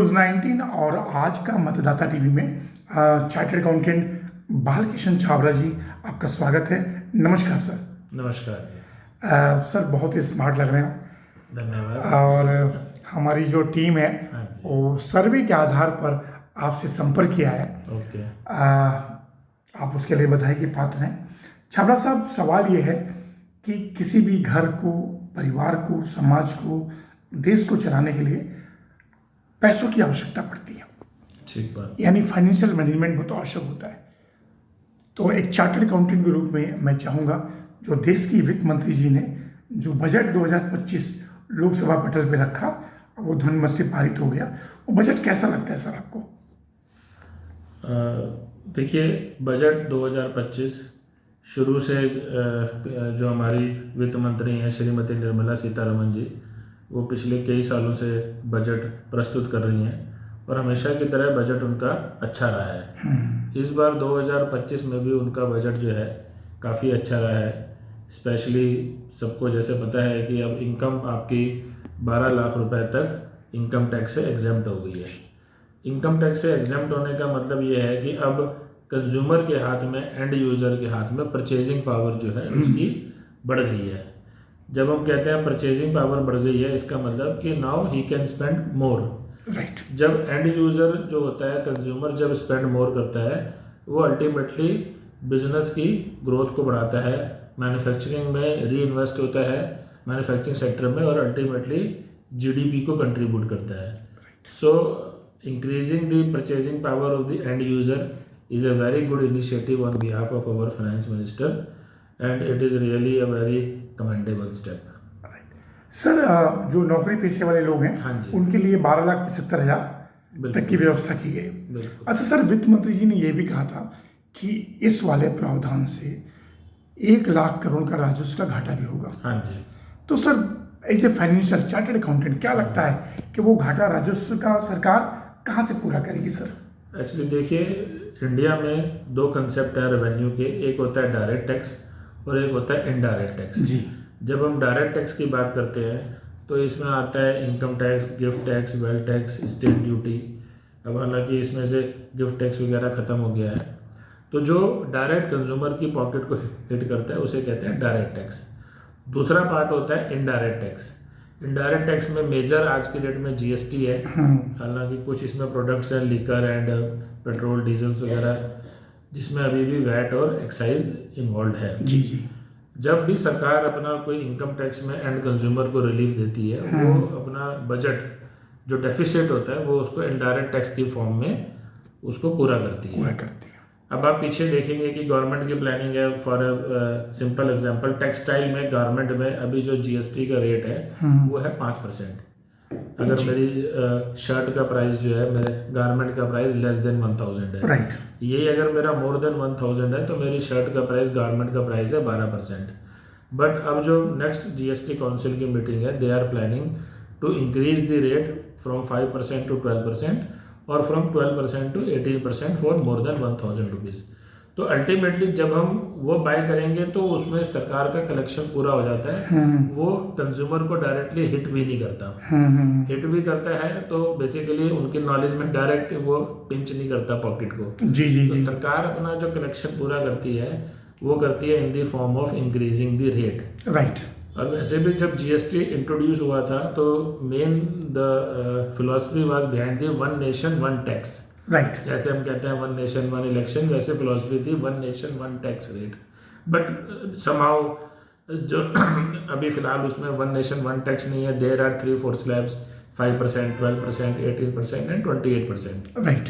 News 19 और आज का मतदाता टीवी में चार्टर्ड अकाउंटेंट बालकिशन छाबड़ा जी, आपका स्वागत है। नमस्कार सर। नमस्कार जी। सर बहुत ही स्मार्ट लग रहे हैं। धन्यवाद। और हमारी जो टीम है हाँ जी। वो सर्वे के आधार पर आपसे संपर्क किया है। ओके। आप उसके लिए बधाई के पात्र हैं। छाबड़ा साहब, सवाल ये है कि किसी भी घर को, परिवार को, समाज को, देश को चलाने के लिए पैसों की आवश्यकता पड़ती है। ठीक बात। यानी फाइनेंशियल मैनेजमेंट बहुत आवश्यक होता है। तो एक चार्टर्ड अकाउंटेंट के रूप में मैं चाहूँगा, जो देश की वित्त मंत्री जी ने जो बजट 2025 लोकसभा पटल पे रखा, वो ध्वनिमत से पारित हो गया, वो बजट कैसा लगता है सर आपको? देखिए, बजट 2025 शुरू से जो हमारी वित्त मंत्री हैं श्रीमती निर्मला सीतारमण जी, वो पिछले कई सालों से बजट प्रस्तुत कर रही हैं और हमेशा की तरह बजट उनका अच्छा रहा है। इस बार 2025 में भी उनका बजट जो है काफ़ी अच्छा रहा है। स्पेशली सबको जैसे पता है कि अब इनकम आपकी 12 लाख रुपए तक इनकम टैक्स से एग्जेम्प्ट हो गई है। इनकम टैक्स से एग्जेम्प्ट होने का मतलब ये है कि अब कंज्यूमर के हाथ में, एंड यूज़र के हाथ में परचेजिंग पावर जो है उसकी बढ़ गई है। जब हम कहते हैं परचेजिंग पावर बढ़ गई है, इसका मतलब कि now he can spend more. Right. जब एंड यूज़र जो होता है, कंज्यूमर जब स्पेंड मोर करता है, वो अल्टीमेटली बिजनेस की ग्रोथ को बढ़ाता है, मैन्युफैक्चरिंग में री इन्वेस्ट होता है मैन्युफैक्चरिंग सेक्टर में, और अल्टीमेटली जीडीपी को कंट्रीब्यूट करता है। सो increasing the purchasing power of the end user is a very good initiative on behalf of our finance minister, and it is really a very commendable step. Sir, जो नौकरी पेशे वाले लोग हैं, हाँ जी, उनके लिए 12,75,000 तक की व्यवस्था की गई। बिल्कुल। अच्छा सर, वित्त मंत्री जी ने यह भी कहा था कि इस वाले प्रावधान से 1 लाख करोड़ का राजस्व का घाटा भी होगा। हाँ जी। तो sir, as a financial chartered accountant, क्या लगता है कि वो घाटा राजस्व का सरकार कहाँ से पूरा करेगी सर? एक्चुअली देखिए, इंडिया में दो कंसेप्ट है रेवेन्यू के। एक होता है डायरेक्ट टैक्स और एक होता है इनडायरेक्ट टैक्स जी। जब हम डायरेक्ट टैक्स की बात करते हैं तो इसमें आता है income tax, gift tax, wealth tax, state duty. अब हालांकि इसमें से गिफ्ट टैक्स वगैरह ख़त्म हो गया है, तो जो डायरेक्ट कंज्यूमर की पॉकेट को हिट करता है उसे कहते हैं डायरेक्ट टैक्स। दूसरा पार्ट होता है इनडायरेक्ट टैक्स। इनडायरेक्ट टैक्स में मेजर आज की डेट में जीएसटी है। हालांकि कुछ इसमें प्रोडक्ट्स हैं, लिकर एंड पेट्रोल, डीजल्स वगैरह, जिसमें अभी भी वैट और एक्साइज इन्वॉल्व है। जी जी। जब भी सरकार अपना कोई इनकम टैक्स में एंड कंज्यूमर को रिलीफ देती है, वो अपना बजट जो डेफिसिट होता है वो उसको इनडायरेक्ट टैक्स की फॉर्म में उसको पूरा करती है। अब आप पीछे देखेंगे कि गवर्नमेंट की प्लानिंग है। फॉर सिंपल एग्जांपल, टेक्सटाइल में, गारमेंट में अभी जो जीएसटी का रेट है वो है 5%। अगर मेरी शर्ट का प्राइस जो है, मेरे गारमेंट का प्राइस लेस देन 1000 है, राइट, यही अगर मेरा मोर देन 1000 है तो मेरी शर्ट का प्राइस, गारमेंट का प्राइस है 12%। बट अब जो नेक्स्ट जीएसटी काउंसिल की मीटिंग है, they are planning to increase the rate from 5% to 12% और from 12% to 18% for more than 1000 rupees. तो अल्टीमेटली जब हम वो बाय करेंगे तो उसमें सरकार का कलेक्शन पूरा हो जाता है। वो कंज्यूमर को डायरेक्टली हिट भी नहीं करता। हिट भी करता है तो बेसिकली उनकी नॉलेज में डायरेक्ट वो पिंच नहीं करता पॉकेट को। जी जी तो जी। सरकार अपना जो कलेक्शन पूरा करती है वो करती है in the form of increasing the rate. Right. और वैसे भी जब जीएसटी इंट्रोड्यूस हुआ था तो main the philosophy was behind the one nation one tax. Right. जैसे हम कहते हैं वन नेशन वन इलेक्शन, वैसे फिलॉसफी थी one nation one tax rate. But somehow जो अभी फिलहाल उसमें वन नेशन वन टैक्स नहीं है। There are 3-4 slabs, 5%, 12%, 18% and 28%। Right.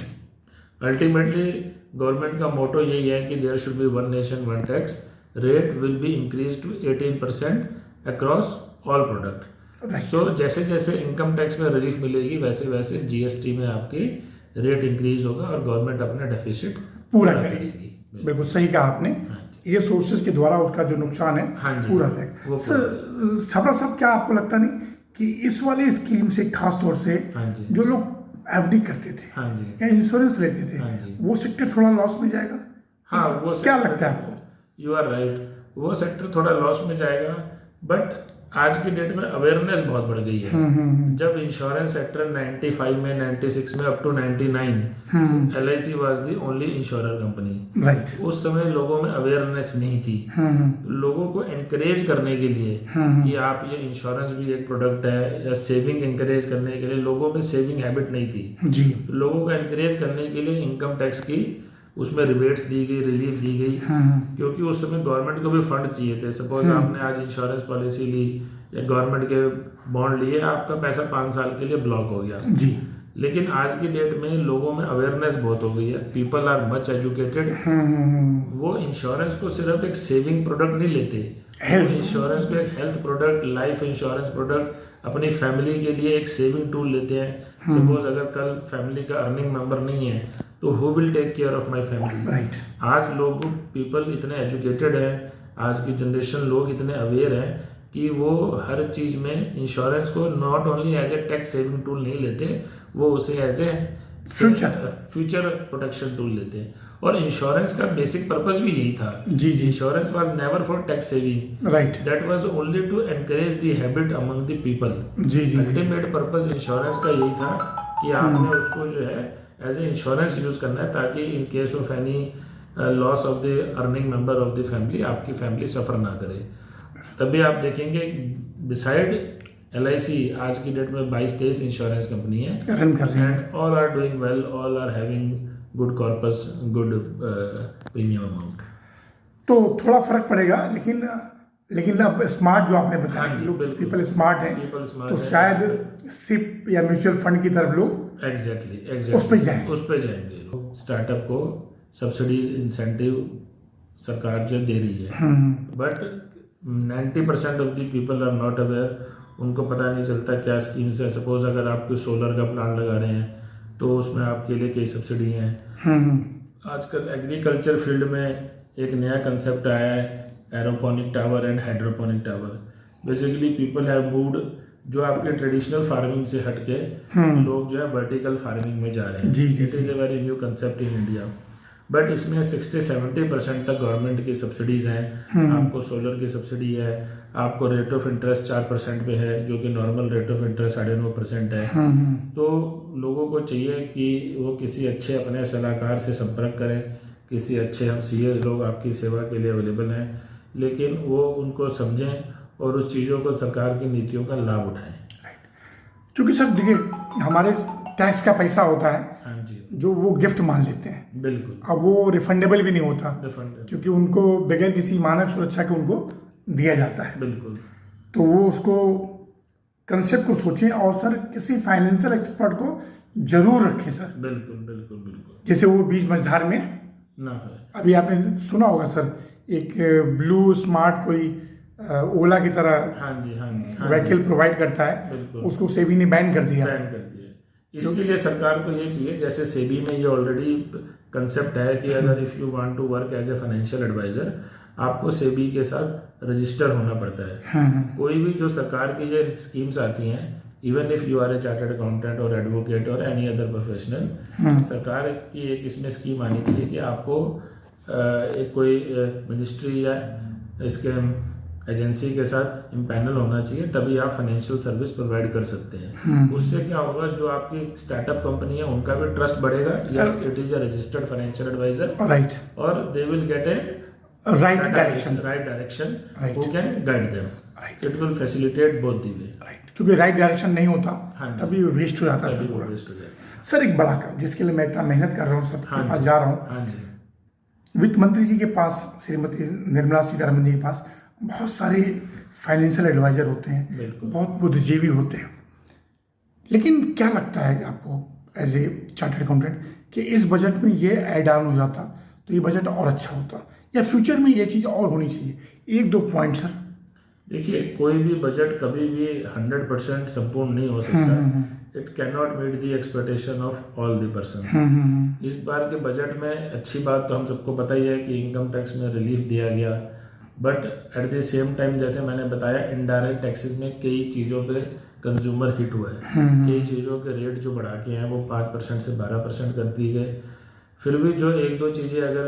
Ultimately government का मोटो यही है कि there should be one nation one tax rate will be increase to 18% across all product. So जैसे जैसे इनकम टैक्स में रिलीफ मिलेगी वैसे वैसे जीएसटी में आपकी रेट इंक्रीज होगा और गवर्नमेंट अपना डेफिसिट पूरा करेगी। बिल्कुल सही कहा आपने। ये सोर्सेज के द्वारा उसका जो नुकसान है पूरा जाएगा। सर, छाबड़ा साहब, क्या आपको लगता नहीं कि इस वाले स्कीम से खास तौर से जो लोग एफडी करते थे या इंश्योरेंस लेते थे, वो सेक्टर थोड़ा लॉस में जाएगा? हाँ, वो क्या लगता है आपको? यू आर राइट, वो सेक्टर थोड़ा लॉस में जाएगा। बट आज की डेट में अवेयरनेस बहुत बढ़ गई है। जब इंश्योरेंस सेक्टर 95 में 96 में up to 99 LIC was the only insurer company. Right. उस समय लोगों में अवेयरनेस नहीं थी। लोगों को एनकरेज करने के लिए कि आप ये इंश्योरेंस भी एक प्रोडक्ट है, या सेविंग एनकरेज करने के लिए लोगों में सेविंग हैबिट नहीं थी जी। लोगों को एनकरेज करने के लिए इनकम टैक्स की उसमें रिबेट्स दी गई, रिलीफ दी गई, क्योंकि उस समय गवर्नमेंट को भी फंड चाहिए थे। सपोज आपने आज इंश्योरेंस पॉलिसी ली या गवर्नमेंट के बॉन्ड लिए, आपका पैसा 5 साल के लिए ब्लॉक हो गया जी। लेकिन आज की डेट में लोगों में अवेयरनेस बहुत हो गई है, पीपल आर मच एजुकेटेड। वो इंश्योरेंस को सिर्फ एक सेविंग प्रोडक्ट नहीं लेते, इंश्योरेंस को एक health product, life insurance product अपनी फैमिली के लिए एक सेविंग टूल लेते हैं। सपोज अगर कल फैमिली का अर्निंग मेंबर नहीं है तो who will take care of my family. Right. आज लोग पीपल इतने एजुकेटेड हैं, आज की जनरेशन लोग इतने अवेयर हैं कि वो हर चीज़ में इंश्योरेंस को not only as a tax saving tool नहीं लेते, वो उसे as a future protection tool लेते हैं। और इंश्योरेंस का बेसिक पर्पस भी यही था जी। Insurance was never for tax saving, right, that was only to encourage the habit among the people जी। अल्टीमेट पर्पस इंश्योरेंस का यही था कि आपने उसको जो है एज ए इंश्योरेंस यूज करना है, ताकि in case of any loss of the earning member of the family आपकी फैमिली सफ़र ना करे। तभी आप देखेंगे बिसाइड LIC आज की डेट में 22-23 इंश्योरेंस कंपनी है रन कर रही है, all are doing well, all are having good corpus, good premium amount. तो थोड़ा फर्क पड़ेगा, लेकिन अब स्मार्ट जो आपने बताया कि लोग पीपल स्मार्ट हैं, तो शायद सिप या म्यूचुअल फंड की तरफ लोग एग्जैक्टली उस पर जाएंगे। लोग स्टार्टअप को सब्सिडीज इंसेंटिव सरकार जो दे रही है, but 90% of the people are not aware. उनको पता नहीं चलता क्या स्कीम्स है। सपोज अगर आप कोई सोलर का प्लांट लगा रहे हैं तो उसमें आपके लिए कई सब्सिडी हैं। आजकल एग्रीकल्चर फील्ड में एक नया कंसेप्ट आया है, aeroponic tower and hydroponic tower. Basically people have moved, जो आपके ट्रेडिशनल फार्मिंग से हटके लोग जो है वर्टिकल फार्मिंग में जा रहे हैं। This is a very new concept in India, but इसमें 60-70% तक गवर्नमेंट की सब्सिडीज हैं। आपको सोलर की सब्सिडी है, आपको रेट ऑफ इंटरेस्ट 4% पे है, जो कि नॉर्मल रेट ऑफ इंटरेस्ट 9.5% है। तो लोगों को चाहिए कि वो किसी अच्छे अपने सलाहकार से संपर्क करें, किसी अच्छे हम सीए लोग आपकी सेवा के लिए अवेलेबल हैं, लेकिन वो उनको समझें और उस चीज़ों को सरकार की नीतियों का लाभ उठाएं। क्योंकि सर देखिए, हमारे टैक्स का पैसा होता है जो वो गिफ्ट मान लेते हैं, बिल्कुल, अब वो रिफंडेबल भी नहीं होता, क्योंकि उनको बगैर किसी मानक सुरक्षा के उनको दिया जाता है, बिल्कुल। तो वो उसको कंसेप्ट को सोचें, और सर किसी फाइनेंशियल एक्सपर्ट को जरूर रखें सर, बिल्कुल बिल्कुल बिल्कुल, जैसे वो बीच मझधार में ना है। अभी आपने सुना होगा सर, एक ब्लू स्मार्ट कोई ओला की तरह व्हीकल प्रोवाइड करता है, उसको सेबी ने बैन कर दिया। इसके लिए सरकार को ये चाहिए, जैसे सेबी में ये ऑलरेडी कंसेप्ट है कि अगर if you want to work as a financial advisor, आपको सेबी के साथ रजिस्टर होना पड़ता है। कोई भी जो सरकार की ये स्कीम्स आती हैं, even if you are a chartered accountant और एडवोकेट और एनी अदर प्रोफेशनल, सरकार की एक इसमें स्कीम आनी चाहिए कि आपको एक कोई मिनिस्ट्री या इसके एजेंसी के साथ इम्पैनल होना चाहिए, तभी आप फाइनेंशियल सर्विस प्रोवाइड कर सकते हैं। उससे क्या होगा, जो आपकी स्टार्टअप कंपनी है उनका भी ट्रस्ट बढ़ेगा, yes it is a registered financial adviser, right, और they will get a right direction who can guide them, right, it will facilitate both the way, right, क्योंकि राइट डायरेक्शन नहीं होता तभी waste हो जाता है। सर एक बड़ा काम जिसके लिए मैं इतना मेहनत कर रहा हूँ, सबके पास जा रहा हूँ, वित्त मंत्री जी के पास, श्रीमती निर्मला सीतारमन जी के पास बहुत सारे फाइनेंशियल एडवाइजर होते हैं, बहुत बुद्धिजीवी होते हैं, लेकिन क्या लगता है आपको एज ए चार्टर्ड अकाउंटेंट कि इस बजट में ये ऐड ऑन हो जाता तो ये बजट और अच्छा होता, या फ्यूचर में ये चीज़ और होनी चाहिए? 1-2 पॉइंट सर। देखिए, कोई भी बजट कभी भी 100% संपूर्ण नहीं हो सकता। It can not meet the expectation of all the person. इस बार के बजट में अच्छी बात तो हम सबको पता ही है कि इनकम टैक्स में रिलीफ दिया गया, but at the same time जैसे मैंने बताया, इनडायरेक्ट टैक्सेस में कई चीज़ों पे कंज्यूमर हिट हुआ है। कई चीज़ों के रेट जो बढ़ा के हैं वो 5% से 12% कर दिए गए। फिर भी जो 1-2 चीज़ें अगर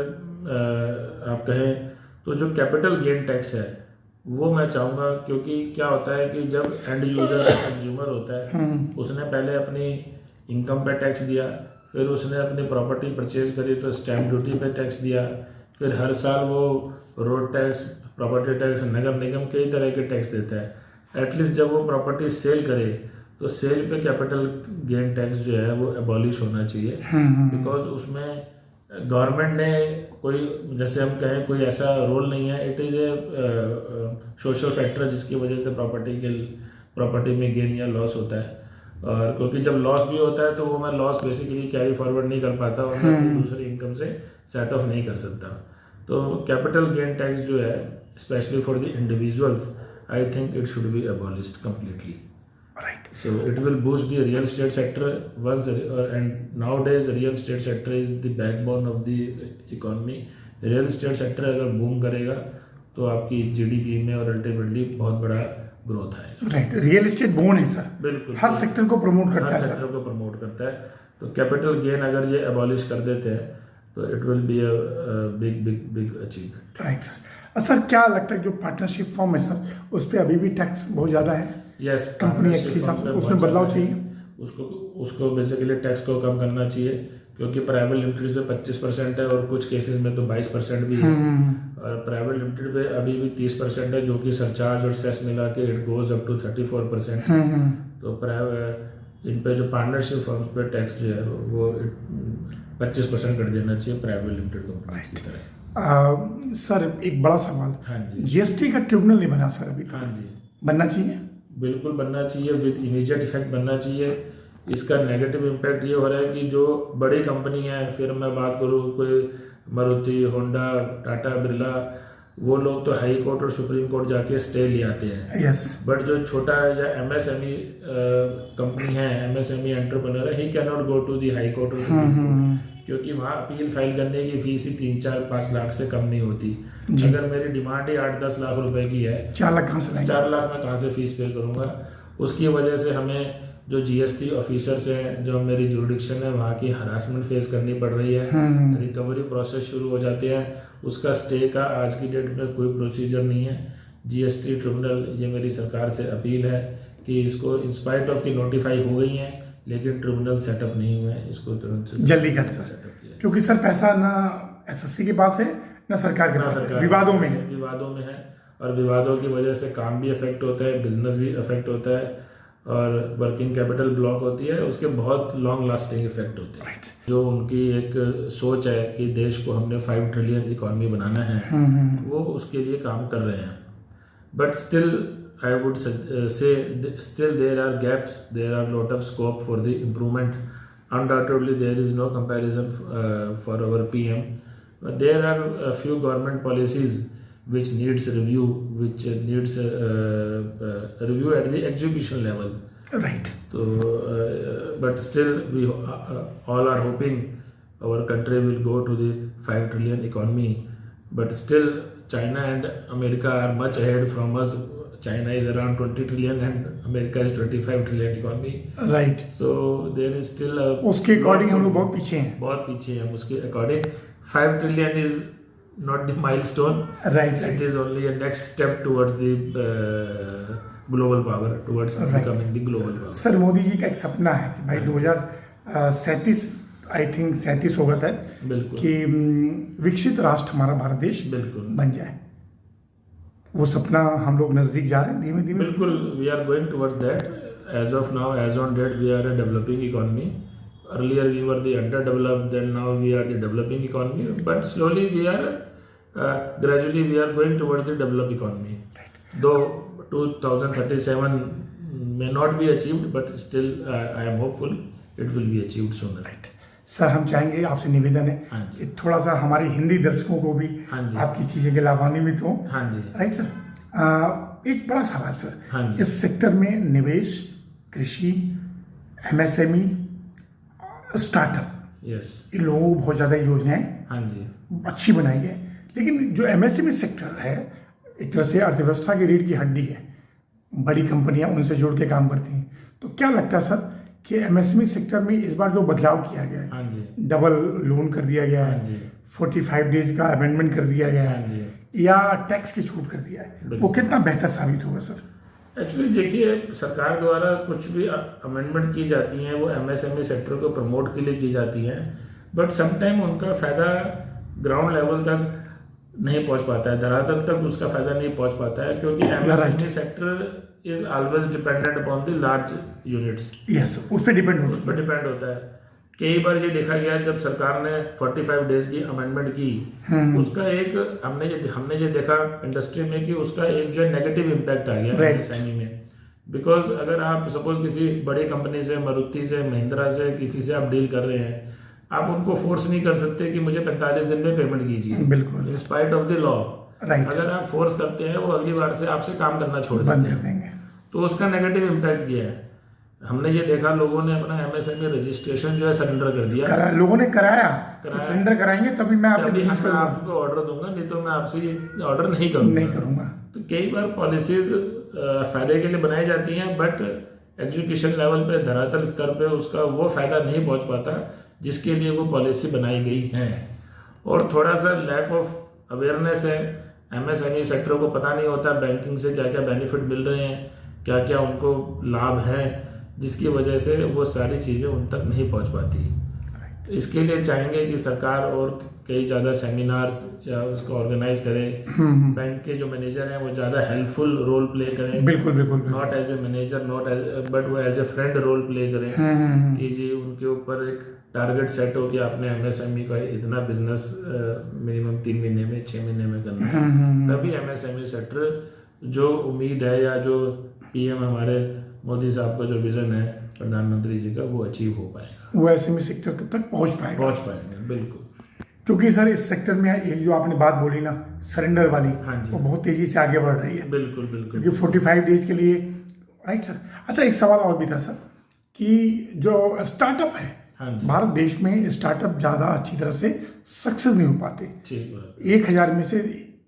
आप कहें तो जो कैपिटल गेन टैक्स है वो मैं चाहूँगा, क्योंकि क्या होता है कि जब एंड यूज़र कंज्यूमर होता है, उसने पहले अपनी इनकम पे टैक्स दिया, फिर उसने अपनी प्रॉपर्टी परचेज करी तो स्टैम्प ड्यूटी पे टैक्स दिया, फिर हर साल वो रोड टैक्स, प्रॉपर्टी टैक्स, नगर निगम कई तरह के टैक्स देता है। एटलीस्ट जब वो प्रॉपर्टी सेल करे तो सेल पे कैपिटल गेन टैक्स जो है वो एबॉलिश होना चाहिए, बिकॉज उसमें गवर्नमेंट ने कोई, जैसे हम कहें, कोई ऐसा रोल नहीं है। It is a social factor जिसकी वजह से प्रॉपर्टी में गेन या लॉस होता है। और क्योंकि जब लॉस भी होता है तो वो मैं लॉस बेसिकली कैरी फॉरवर्ड नहीं कर पाता और मैं अपनी दूसरी इनकम से सेट ऑफ नहीं कर सकता। तो कैपिटल गेन टैक्स जो है specially for the individuals, I think it should be abolished completely. So it will boost the real estate sector once, and nowadays real estate sector is the backbone of the economy. Real estate sector अगर boom करेगा तो आपकी GDP में और ultimately बहुत बड़ा growth आएगा। Right, real estate bone है सर, बिल्कुल, हर सेक्टर को प्रमोट करता है, हर सेक्टर को प्रमोट करता है। तो कैपिटल गेन अगर ये एबॉलिश कर देते हैं तो it will be a big big big achievement. Right sir. Sir क्या लगता है जो पार्टनरशिप फॉर्म है सर, उस पर अभी भी टैक्स बहुत ज़्यादा है? यस, कंपनी एक्ट के हिसाब से उसमें बदलाव चाहिए। उसको बेसिकली टैक्स को कम करना चाहिए, क्योंकि प्राइवेट लिमिटेड पे 25% है और कुछ केसेस में तो 22% भी है, और प्राइवेट लिमिटेड पे अभी भी 30% है, जो कि सरचार्ज और सेस मिला के इट गोज अप टू 34%। तो इन पे जो पार्टनरशिप फर्म्स पे टैक्स जो है वो 25% कर देना चाहिए प्राइवेट लिमिटेड कंपनीज की तरह। सर एक बड़ा सवाल, हाँ जी, जीएसटी का ट्रिब्यूनल नहीं बना सर अभी? हाँ जी, बनना चाहिए, बिल्कुल बनना चाहिए, विद इमीडिएट इफेक्ट बनना चाहिए। इसका नेगेटिव इम्पैक्ट ये हो रहा है कि जो बड़ी कंपनी है, फिर मैं बात करूँ कोई मारुति, होंडा, टाटा, बिरला, वो लोग तो हाई कोर्ट और सुप्रीम कोर्ट जाके स्टे ले आते हैं। यस, बट जो छोटा या एमएसएमई कंपनी है, एमएसएमई एंटरप्रेन्योर है, he can not go to the high court और सुप्रीम कोर्ट, क्योंकि वहाँ अपील फाइल करने की फीस ही 3-4-5 लाख से कम नहीं होती। अगर मेरी डिमांड ही 8-10 लाख रुपए की है, 4 लाख कहाँ से लाएंगे? 4 लाख में कहाँ से फीस पे करूँगा? उसकी वजह से हमें जो जीएसटी ऑफिसर्स हैं, जो मेरी जुरिडिक्शन है, वहाँ की हरासमेंट फेस करनी पड़ रही है, रिकवरी प्रोसेस शुरू हो जाते हैं, उसका स्टे का आज की डेट में कोई प्रोसीजर नहीं है। जीएसटी ट्रिब्यूनल, ये मेरी सरकार से अपील है कि इसको इंस्पाइट ऑफ की नोटिफाई हो गई हैं, लेकिन ट्रिब्यूनल सेटअप नहीं हुए हैं, इसको तुरंत से जल्दी कर सेटअप किया, क्योंकि सर पैसा ना एसएससी के पास है ना सरकार के पास है, विवादों में है, और विवादों की वजह से काम भी अफेक्ट होता है, बिजनेस भी अफेक्ट होता है, और वर्किंग कैपिटल ब्लॉक होती है, उसके बहुत लॉन्ग लास्टिंग इफेक्ट होते हैं। जो उनकी एक सोच है कि देश को हमने 5 ट्रिलियन इकोनॉमी बनाना है, वो उसके लिए काम कर रहे हैं। But still I would say still there are gaps, there are lot of scope for the improvement. Undoubtedly there is no comparison for our PM, but there are a few government policies which needs review, which needs review at the execution level. Right. So but still we all are hoping our country will go to the 5 trillion economy, but still China and America are much ahead from us. China is around 20 trillion and America is 25 trillion economy. Right. So there is still a, उसके according हम लोग बहुत पीछे हैं, बहुत पीछे हैं उसके according. 5 trillion is not the milestone. Right. It is only a next step towards the global power, towards becoming the global power. Sir Modi ji का एक सपना है कि भाई 2037 आई थिंक 37 होगा शायद, बिल्कुल, कि विकसित राष्ट्र हमारा भारत देश बिल्कुल बन जाए। वो सपना हम लोग नजदीक जा रहे हैं धीमे धीमे। बिल्कुल, we are going towards that. As of now, as on date, we are a developing economy. Earlier we were the under developed, then now we are the developing economy, but slowly we are gradually we are going towards the developed economy. Though 2037 may not be achieved, but still I am hopeful it will be achieved sooner. Right. Sir हम चाहेंगे, आपसे निवेदन है कि थोड़ा सा हमारे हिंदी दर्शकों को भी आपकी चीज़ें के लाभान्वित हो। हाँ जी, राइट सर। एक बड़ा सवाल सर, इस सेक्टर में निवेश, कृषि, एमएसएमई, स्टार्टअप, यस, इन लोगों को बहुत ज़्यादा योजनाएं हाँ जी अच्छी बनाई है, लेकिन जो एमएसएमई सेक्टर है एक तरह से अर्थव्यवस्था की रीढ़ की हड्डी है, बड़ी कंपनियां उनसे जुड़ के काम करती हैं। तो क्या लगता है सर कि एमएसएमई सेक्टर में इस बार जो बदलाव किया गया है, हाँ जी, डबल लोन कर दिया गया है, 45 डेज का अमेंडमेंट कर दिया गया है, या टैक्स की छूट कर दिया है, वो कितना बेहतर साबित होगा सर? एक्चुअली देखिए, सरकार द्वारा कुछ भी अमेंडमेंट की जाती हैं वो एमएसएमई सेक्टर को प्रमोट के लिए की जाती हैं, बट समटाइम उनका फ़ायदा ग्राउंड लेवल तक नहीं पहुंच पाता है, धरातल तक उसका फ़ायदा नहीं पहुंच पाता है, क्योंकि MSME sector is always dependent upon the large units. Yes, उस पर डिपेंड होता है। कई बार ये देखा गया जब सरकार ने 45 डेज की अमेंडमेंट की, उसका एक हमने ये देखा इंडस्ट्री में कि उसका एक जो नेगेटिव इम्पैक्ट आ गया एमएसएमई में। बिकॉज अगर आप सपोज किसी बड़ी कंपनी से, मारुति से, महिंद्रा से, किसी से आप डील कर रहे हैं, आप उनको फोर्स नहीं कर सकते कि मुझे 45 दिन में पेमेंट कीजिए, बिल्कुल, in spite of the law. Right, अगर आप फोर्स करते हैं वो अगली बार से आपसे काम करना छोड़ देंगे, तो उसका नेगेटिव इम्पैक्ट किया है। हमने ये देखा लोगों ने अपना एमएसएमई रजिस्ट्रेशन जो है सरेंडर कर दिया, लोगों ने कराया, सरेंडर कराएंगे तभी मैं आपको ऑर्डर दूंगा, नहीं तो मैं आपसे ऑर्डर नहीं करूंगा। तो कई बार पॉलिसीज फायदे के लिए बनाई जाती हैं, बट एजुकेशन लेवल पे, धरातल स्तर पे उसका वो फायदा नहीं पहुंच पाता जिसके लिए वो पॉलिसी बनाई गई है। और थोड़ा सा लैक ऑफ अवेयरनेस है, एमएसएमई सेक्टर को पता नहीं होता बैंकिंग से क्या क्या बेनिफिट मिल रहे हैं, क्या क्या उनको लाभ है, जिसकी वजह से वो सारी चीज़ें उन तक नहीं पहुंच पाती। इसके लिए चाहेंगे कि सरकार और कई ज़्यादा सेमिनार्स या उसको ऑर्गेनाइज करे, बैंक के जो मैनेजर हैं वो ज़्यादा हेल्पफुल रोल प्ले करें, बिल्कुल, not as a manager, not as but वो as a friend role play करें, कि जी उनके ऊपर एक टारगेट सेट हो कि आपने एमएसएमई का इतना बिजनेस मिनिमम 3 महीने में, 6 महीने में करना है, तभी एमएसएमई सेक्टर जो उम्मीद है या जो पीएम हमारे मोदी साहब का जो विजन है प्रधानमंत्री जी का, वो अचीव हो पाएगा, वो एमएसएमई सेक्टर तक पहुंच पाएंगे। बिल्कुल, क्योंकि सर इस सेक्टर में एक जो आपने बात बोली ना सरेंडर वाली, वो बहुत तेजी से आगे बढ़ रही है। बिल्कुल, क्योंकि 45 डेज के लिए, राइट सर। अच्छा, एक सवाल और भी था सर कि जो स्टार्टअप है भारत देश में, स्टार्टअप ज़्यादा अच्छी तरह से सक्सेस नहीं हो पाते। 1000 में से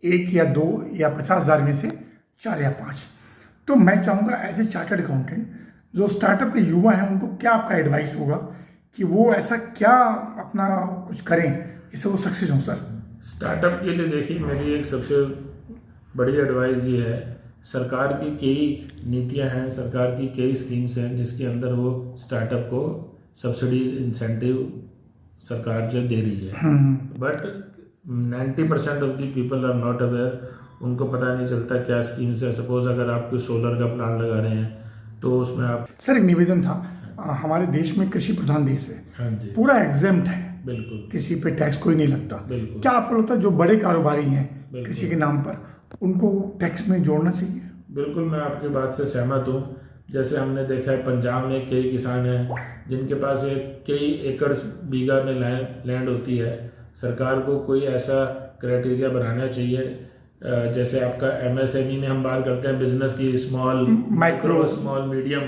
1 या 2 या 50,000 में से 4 या 5। तो मैं चाहूँगा एज ए चार्टर्ड अकाउंटेंट, जो स्टार्टअप के युवा हैं उनको क्या आपका एडवाइस होगा कि वो ऐसा क्या अपना कुछ करें इससे वो सक्सेस हो? सर स्टार्टअप के लिए देखिए, मेरी एक सबसे बड़ी एडवाइस ये है, सरकार की कई नीतियां हैं, सरकार की कई स्कीम्स हैं जिसके अंदर वो स्टार्टअप को सब्सिडीज, इंसेंटिव सरकार जो दे रही है, but 90% of the people are not aware, उनको पता नहीं चलता क्या स्कीम्स है। सपोज अगर आप कोई सोलर का प्लांट लगा रहे हैं तो उसमें आप, सर एक निवेदन था, हमारे देश में कृषि प्रधान देश है, पूरा एग्जेम्प्ट है, बिल्कुल, किसी पे टैक्स कोई नहीं लगता। क्या आपको लगता है जो बड़े कारोबारी हैं कृषि के नाम पर, उनको टैक्स में जोड़ना चाहिए? बिल्कुल, मैं आपकी बात से सहमत हूँ। जैसे हमने देखा है पंजाब में कई किसान हैं जिनके पास कई एकड़ बीघा में लैंड होती है। सरकार को कोई ऐसा क्राइटेरिया बनाना चाहिए, जैसे आपका एमएसएमई में हम बात करते हैं बिजनेस की, स्मॉल, माइक्रो, स्मॉल, मीडियम,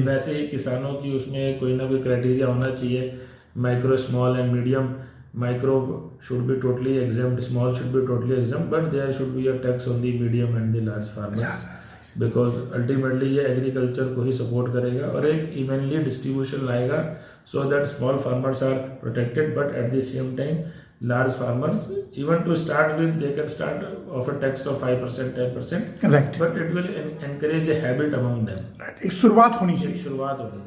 वैसे ही किसानों की उसमें कोई ना कोई क्राइटेरिया होना चाहिए। Micro, small and medium, micro should be totally exempt, small should be totally exempt, but there should be a tax on the medium and the large farmers, because ultimately ये एग्रीकल्चर को ही support करेगा और एक evenly distribution लाएगा, so that small farmers are protected, but at the same time large farmers, even to start with, they can start of a tax of 5%, 10%, right, but it will encourage a habit among them. right. एक शुरुआत होनी चाहिए,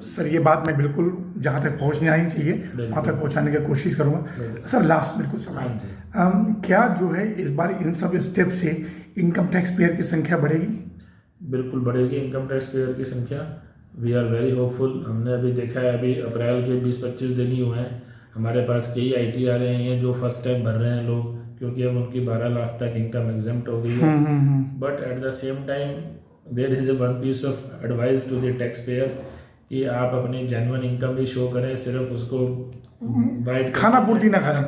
sir ये बात मैं बिल्कुल जहाँ तक पहुँचने आनी चाहिए वहाँ तक पहुँचाने की कोशिश करूँगा। सर लास्ट मेरे को सवाल, क्या जो है इस बार इन सब स्टेप से इनकम टैक्स पेयर की संख्या बढ़ेगी? बिल्कुल बढ़ेगी इनकम टैक्स पेयर की संख्या। We are very hopeful. हमने अभी देखा है, अभी अप्रैल के 20-25 दिन ही हुए हैं, हमारे पास कई आईटी आ रहे हैं जो फर्स्ट टाइम भर रहे हैं लोग, क्योंकि अब उनकी 12 लाख तक इनकम एग्जेम्प्ट हो गई है। But at the same time there is one piece of advice to the tax payer कि आप अपनी जेन्युइन इनकम भी शो करें, सिर्फ उसको वाइट खाना पूर्ति ना करें,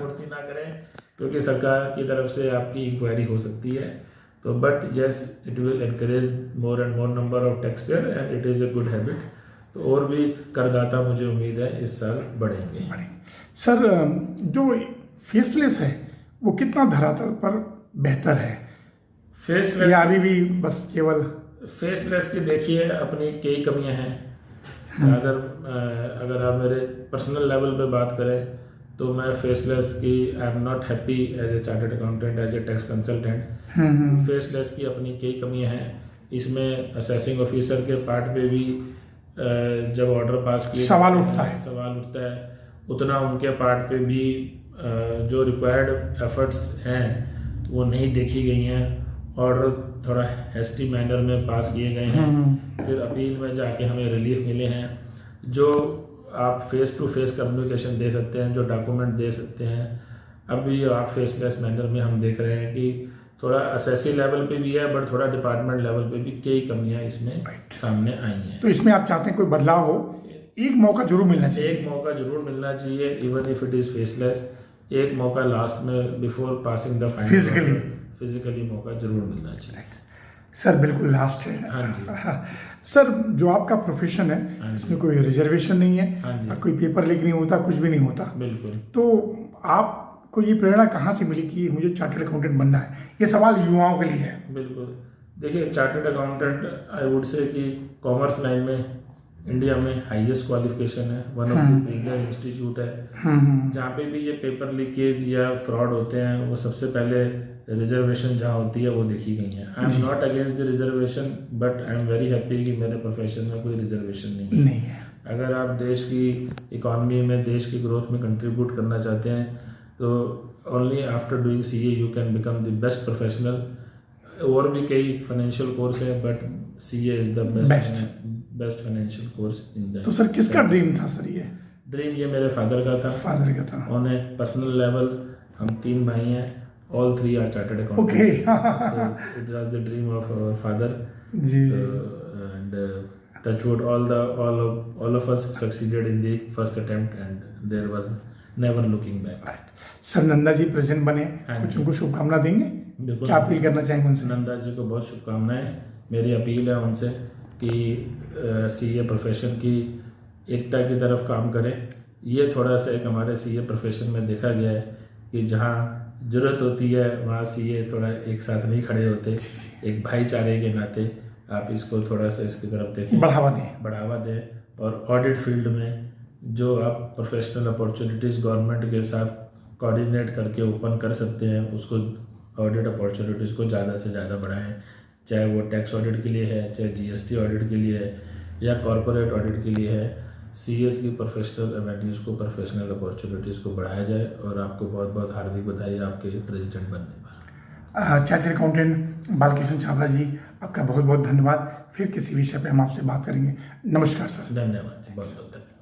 क्योंकि सरकार की तरफ से आपकी इंक्वायरी हो सकती है। तो but yes, it will encourage more and more number of tax payer and it is a good habit. तो और भी करदाता मुझे उम्मीद है इस साल बढ़ेंगे। सर जो फेसलेस है वो कितना धरातल पर बेहतर है? फेसलेस या अभी भी बस केवल फेसलेस की देखिए अपनी कई कमियां हैं। अगर आप मेरे पर्सनल लेवल पे बात करें तो मैं फेसलेस की I am not happy as a chartered accountant, as a tax consultant. Faceless की अपनी कई कमियां हैं इसमें। असेसिंग ऑफिसर के पार्ट पे भी जब ऑर्डर पास किए सवाल उठता है उतना उनके पार्ट पे भी जो रिक्वायर्ड एफर्ट्स हैं वो नहीं देखी गई हैं। ऑर्डर थोड़ा हेस्टी मैनर में पास किए गए हैं। फिर अपील में जाके हमें रिलीफ मिले हैं। जो आप फेस टू फेस कम्युनिकेशन दे सकते हैं, जो डॉक्यूमेंट दे सकते हैं, अभी आप फेसलेस मैनर में हम देख रहे हैं कि थोड़ा असेसी लेवल पे भी है, बट थोड़ा डिपार्टमेंट लेवल पे भी कई कमियां इसमें सामने आई हैं। तो इसमें आप चाहते हैं कोई बदलाव हो, एक मौका जरूर मिलना चाहिए। एक मौका जरूर मिलना चाहिए, even if it is faceless. एक मौका लास्ट में before passing the final physically मौका जरूर मिलना चाहिए। सर बिल्कुल लास्ट है। हाँ जी। हाँ सर, जो आपका प्रोफेशन है इसमें कोई रिजर्वेशन नहीं है, कोई पेपर लीक नहीं होता, कुछ भी नहीं होता। बिल्कुल। तो आपको ये प्रेरणा कहाँ से मिली कि मुझे चार्टर्ड अकाउंटेंट बनना है? ये सवाल युवाओं के लिए है। बिल्कुल। देखिए, chartered accountant I would say कि कॉमर्स लाइन में इंडिया में हाईएस्ट क्वालिफिकेशन है, one of the premier institute है। जहाँ पे भी ये पेपर लीकेज या फ्रॉड होते हैं वो सबसे पहले रिजर्वेशन जहाँ होती है वो देखी गई है। आई am not against the reservation, but I am very happy कि मेरे प्रोफेशन में कोई रिजर्वेशन नहीं है। अगर आप देश की इकॉनमी में, देश की ग्रोथ में कंट्रीब्यूट करना चाहते हैं तो only after doing CA you can become the best professional. और भी कई फाइनेंशियल कोर्स है, but CA is the best financial course in the. तो सर किसका ड्रीम था सर? ये ड्रीम ये मेरे फादर का था। ऑन ए पर्सनल लेवल हम 3 भाई हैं, all 3 are chartered accountants. Okay. So it was the dream of our father. जी। And touch wood, all of us succeeded in the first attempt, and there was never looking back. Sir Nanda ji president बने, कुछ उनको शुभकामना देंगे? बिल्कुल। क्या appeal करना चाहेंगे उनसे? नंदा जी को बहुत शुभकामनाएं। मेरी अपील है उनसे कि सीए प्रोफेशन की एकता की तरफ काम करें। ये थोड़ा सा एक हमारे सीए प्रोफेशन में देखा गया है कि जहाँ जरूरत होती है वहाँ सीए थोड़ा एक साथ नहीं खड़े होते। एक भाईचारे के नाते आप इसको थोड़ा सा इसकी तरफ देखें, बढ़ावा दें। और ऑडिट फील्ड में जो आप प्रोफेशनल अपॉर्चुनिटीज़ गवर्नमेंट के साथ कोऑर्डिनेट करके ओपन कर सकते हैं, उसको ऑडिट अपॉर्चुनिटीज़ को ज़्यादा से ज़्यादा बढ़ाएं। चाहे वो टैक्स ऑडिट के लिए है, चाहे जीएसटी ऑडिट के लिए है, या कॉरपोरेट ऑडिट के लिए है। सीएस की प्रोफेशनल एवेन्यूज़ को, प्रोफेशनल अपॉर्चुनिटीज़ को बढ़ाया जाए। और आपको बहुत बहुत हार्दिक बधाई आपके प्रेसिडेंट बनने पर। चार्टर्ड अकाउंटेंट बालकृष्ण छाबड़ा जी, आपका बहुत बहुत धन्यवाद। फिर किसी विषय पे हम आपसे बात करेंगे। नमस्कार सर। धन्यवाद, बहुत बहुत धन्यवाद।